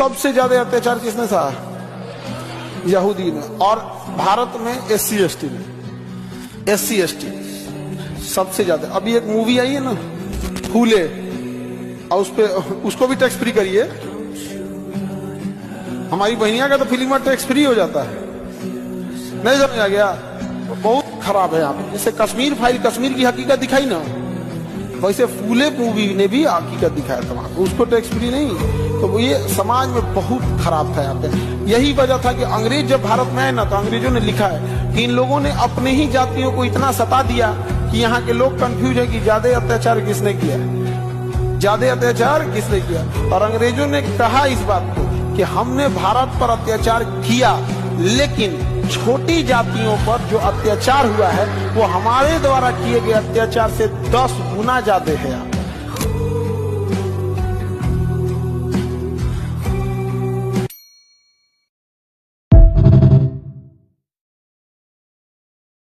सबसे ज्यादा अत्याचार किसने सहा? यहूदी ने। और भारत में SC ST ने, SC ST सबसे ज्यादा। अभी एक मूवी आई है ना फूले, और उसको भी टैक्स फ्री करिए। हमारी बहनिया का तो फिल्म में टैक्स फ्री हो जाता है, नहीं समझ आ गया? बहुत खराब है यहाँ पे। जैसे कश्मीर फाइल कश्मीर की हकीकत दिखाई ना, वैसे फूले मूवी ने भी हकीकत दिखाया तमाम, उसको टैक्स फ्री नहीं। तो ये समाज में बहुत खराब था यहाँ पे। यही वजह था कि अंग्रेज जब भारत में आए ना, तो अंग्रेजों ने लिखा है कि इन लोगों ने अपने ही जातियों को इतना सता दिया कि यहाँ के लोग कंफ्यूज है कि ज्यादा अत्याचार किसने किया, ज्यादा अत्याचार किसने किया। और अंग्रेजों ने कहा इस बात को कि हमने भारत पर अत्याचार किया, लेकिन छोटी जातियों पर जो अत्याचार हुआ है वो हमारे द्वारा किए गए अत्याचार से 10 गुना ज्यादा है।